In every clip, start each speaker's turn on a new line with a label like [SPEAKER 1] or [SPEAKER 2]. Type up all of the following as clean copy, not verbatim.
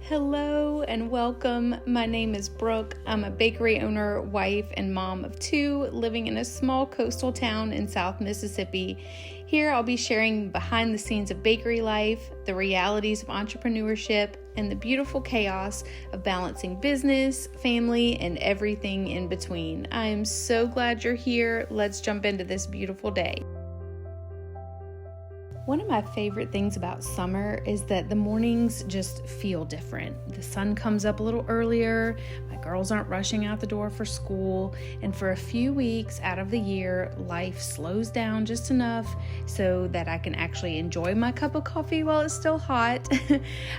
[SPEAKER 1] Hello and welcome. My name is Brooke. I'm a bakery owner, wife, and mom of two living in a small coastal town in South Mississippi. Here I'll be sharing behind the scenes of bakery life, the realities of entrepreneurship, and the beautiful chaos of balancing business, family, and everything in between. I am so glad you're here. Let's jump into this beautiful day. One of my favorite things about summer is that the mornings just feel different. The sun comes up a little earlier, my girls aren't rushing out the door for school, and for a few weeks out of the year, life slows down just enough so that I can actually enjoy my cup of coffee while it's still hot.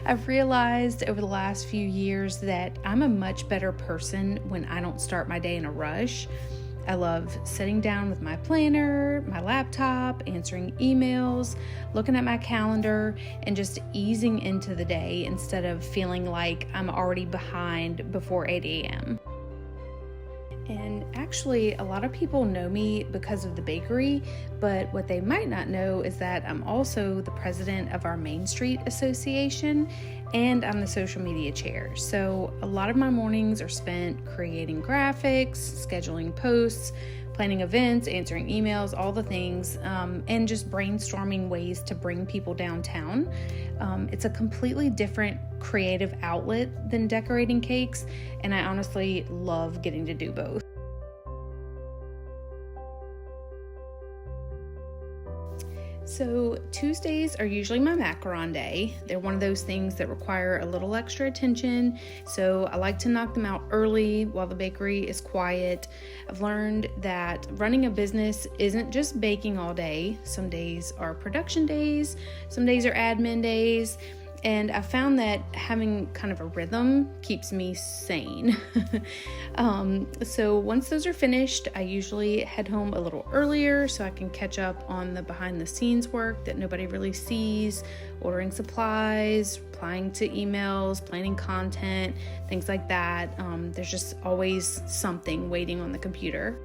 [SPEAKER 1] I've realized over the last few years that I'm a much better person when I don't start my day in a rush. I love sitting down with my planner, my laptop, answering emails, looking at my calendar, and just easing into the day instead of feeling like I'm already behind before 8 a.m. And actually, a lot of people know me because of the bakery, but what they might not know is that I'm also the president of our Main Street Association, and I'm the social media chair. So a lot of my mornings are spent creating graphics, scheduling posts, planning events, answering emails, all the things, and just brainstorming ways to bring people downtown. It's a completely different creative outlet than decorating cakes, and I honestly love getting to do both. So Tuesdays are usually my macaron day. They're one of those things that require a little extra attention, so I like to knock them out early while the bakery is quiet. I've learned that running a business isn't just baking all day. Some days are production days, some days are admin days, and I found that having kind of a rhythm keeps me sane. So once those are finished, I usually head home a little earlier so I can catch up on the behind the scenes work that nobody really sees, ordering supplies, replying to emails, planning content, things like that. There's just always something waiting on the computer.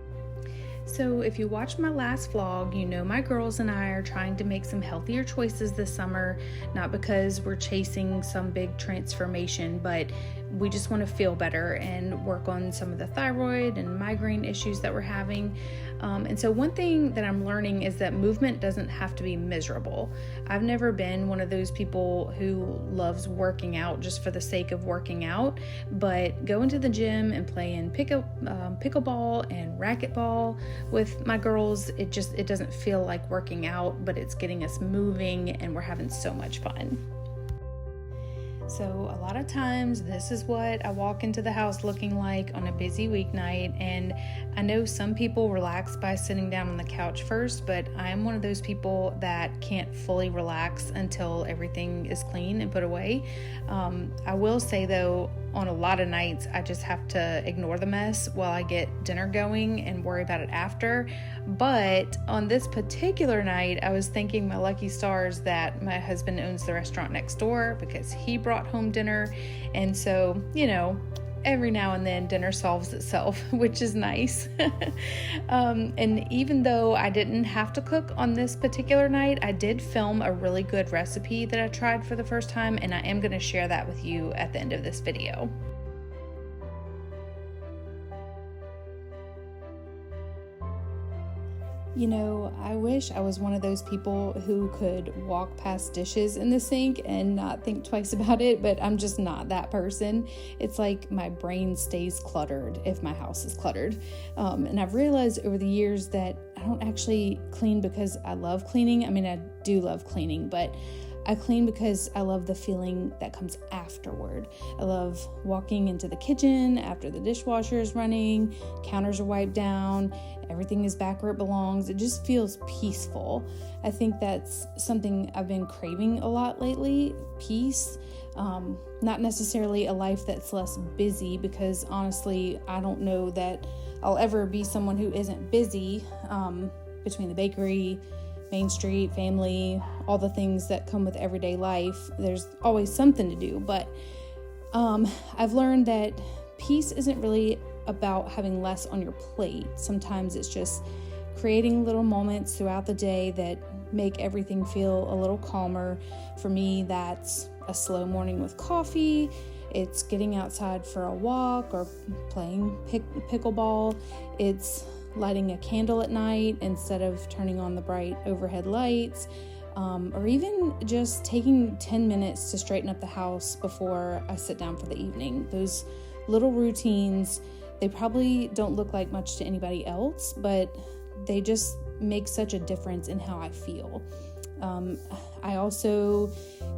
[SPEAKER 1] So if you watched my last vlog, you know my girls and I are trying to make some healthier choices this summer, not because we're chasing some big transformation, but we just want to feel better and work on some of the thyroid and migraine issues that we're having. And so one thing that I'm learning is that movement doesn't have to be miserable. I've never been one of those people who loves working out just for the sake of working out, but going to the gym and playing pickleball and racquetball with my girls, it doesn't feel like working out, but it's getting us moving and we're having so much fun. So a lot of times this is what I walk into the house looking like on a busy weeknight, and I know some people relax by sitting down on the couch first, but I'm one of those people that can't fully relax until everything is clean and put away. I will say though, on a lot of nights, I just have to ignore the mess while I get dinner going and worry about it after. But on this particular night, I was thanking my lucky stars that my husband owns the restaurant next door because he brought home dinner. And so, every now and then dinner solves itself, which is nice. And even though I didn't have to cook on this particular night, I did film a really good recipe that I tried for the first time, and I am going to share that with you at the end of this video. I wish I was one of those people who could walk past dishes in the sink and not think twice about it, but I'm just not that person. It's like my brain stays cluttered if my house is cluttered. And I've realized over the years that I don't actually clean because I love cleaning. I mean, I do love cleaning, but I clean because I love the feeling that comes afterward. I love walking into the kitchen after the dishwasher is running, counters are wiped down, everything is back where it belongs. It just feels peaceful. I think that's something I've been craving a lot lately, peace. Not necessarily a life that's less busy, because honestly, I don't know that I'll ever be someone who isn't busy, between the bakery, Main Street, family, all the things that come with everyday life. There's always something to do, but I've learned that peace isn't really about having less on your plate. Sometimes it's just creating little moments throughout the day that make everything feel a little calmer. For me, that's a slow morning with coffee. It's getting outside for a walk or playing pickleball. It's lighting a candle at night instead of turning on the bright overhead lights. Or even just taking 10 minutes to straighten up the house before I sit down for the evening. Those little routines, they probably don't look like much to anybody else, but they just make such a difference in how I feel. I also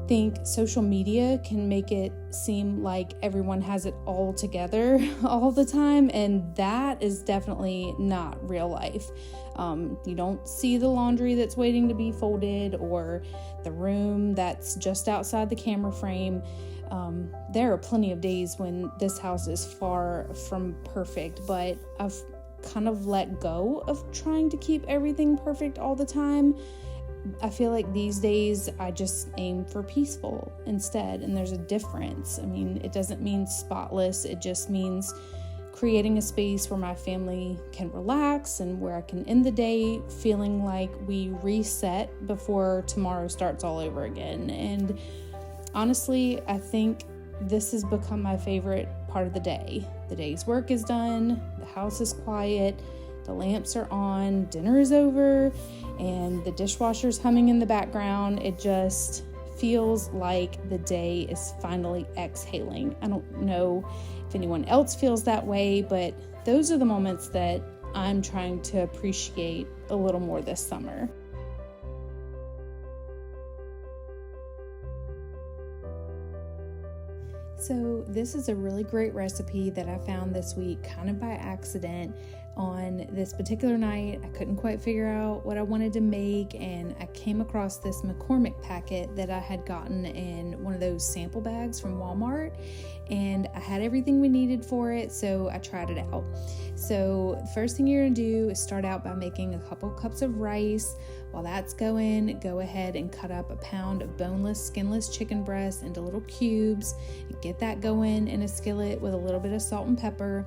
[SPEAKER 1] think social media can make it seem like everyone has it all together all the time, and that is definitely not real life. You don't see the laundry that's waiting to be folded or the room that's just outside the camera frame. There are plenty of days when this house is far from perfect, but I've kind of let go of trying to keep everything perfect all the time. I feel like these days I just aim for peaceful instead, and there's a difference. I mean, it doesn't mean spotless. It just means creating a space where my family can relax and where I can end the day feeling like we reset before tomorrow starts all over again. And honestly, I think this has become my favorite part of the day. The day's work is done, the house is quiet, the lamps are on, dinner is over, and the dishwasher's humming in the background. It just feels like the day is finally exhaling. I don't know if anyone else feels that way, but those are the moments that I'm trying to appreciate a little more this summer. So this is a really great recipe that I found this week kind of by accident. On this particular night, I couldn't quite figure out what I wanted to make, and I came across this McCormick packet that I had gotten in one of those sample bags from Walmart, and I had everything we needed for it, so I tried it out. So the first thing you're going to do is start out by making a couple cups of rice. While that's going, go ahead and cut up a pound of boneless, skinless chicken breast into little cubes. Get that going in a skillet with a little bit of salt and pepper.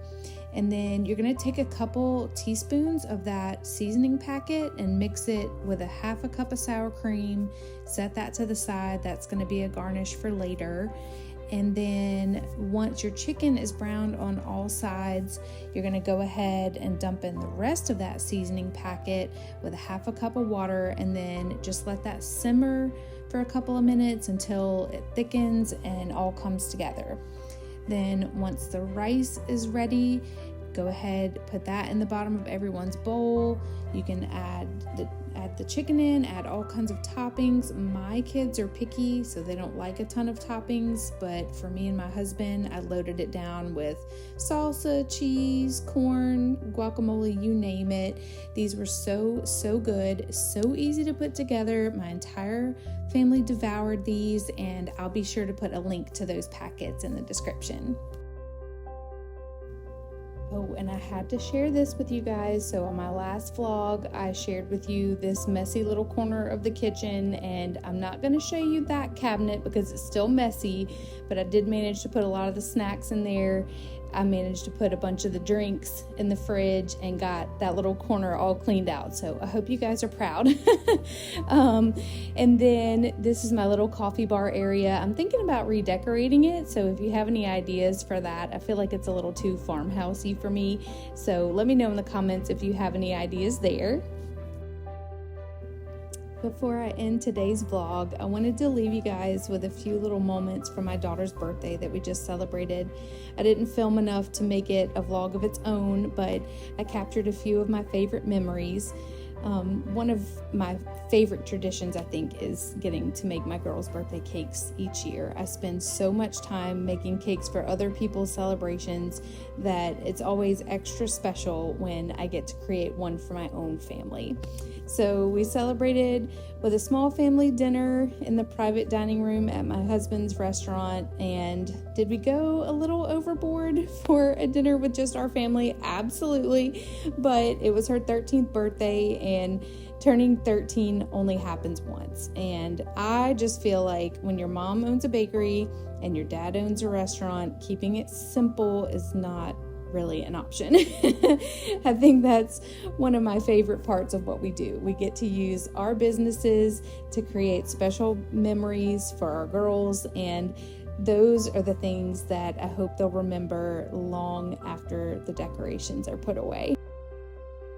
[SPEAKER 1] And then you're going to take a couple teaspoons of that seasoning packet and mix it with a half a cup of sour cream. Set that to the side. That's going to be a garnish for later. And then once your chicken is browned on all sides, you're going to go ahead and dump in the rest of that seasoning packet with a half a cup of water, and then just let that simmer for a couple of minutes until it thickens and all comes together. Then once the rice is ready, go ahead, put that in the bottom of everyone's bowl. You can add the chicken in, add all kinds of toppings. My kids are picky, so they don't like a ton of toppings, but for me and my husband, I loaded it down with salsa, cheese, corn, guacamole, you name it. These were so good, so easy to put together. My entire family devoured these, and I'll be sure to put a link to those packets in the description. Oh, and I had to share this with you guys. So on my last vlog, I shared with you this messy little corner of the kitchen, and I'm not going to show you that cabinet because it's still messy, but I did manage to put a lot of the snacks in there. I managed to put a bunch of the drinks in the fridge and got that little corner all cleaned out. So I hope you guys are proud. And then this is my little coffee bar area. I'm thinking about redecorating it. So if you have any ideas for that, I feel like it's a little too farmhousey for me. So let me know in the comments if you have any ideas there. Before I end today's vlog, I wanted to leave you guys with a few little moments from my daughter's birthday that we just celebrated. I didn't film enough to make it a vlog of its own, but I captured a few of my favorite memories. One of my favorite traditions, I think, is getting to make my girls' birthday cakes each year. I spend so much time making cakes for other people's celebrations that it's always extra special when I get to create one for my own family. So we celebrated with a small family dinner in the private dining room at my husband's restaurant. And did we go a little overboard for a dinner with just our family? Absolutely. But it was her 13th birthday, and turning 13 only happens once. And I just feel like when your mom owns a bakery and your dad owns a restaurant, keeping it simple is not really an option. I think that's one of my favorite parts of what we do. We get to use our businesses to create special memories for our girls, and those are the things that I hope they'll remember long after the decorations are put away.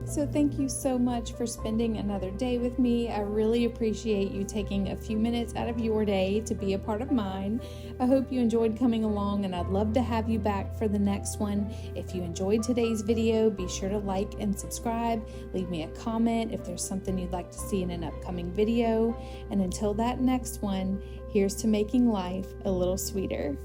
[SPEAKER 1] So thank you so much for spending another day with me. I really appreciate you taking a few minutes out of your day to be a part of mine. I hope you enjoyed coming along, and I'd love to have you back for the next one. If you enjoyed today's video, be sure to like and subscribe. Leave me a comment if there's something you'd like to see in an upcoming video. And until that next one, here's to making life a little sweeter.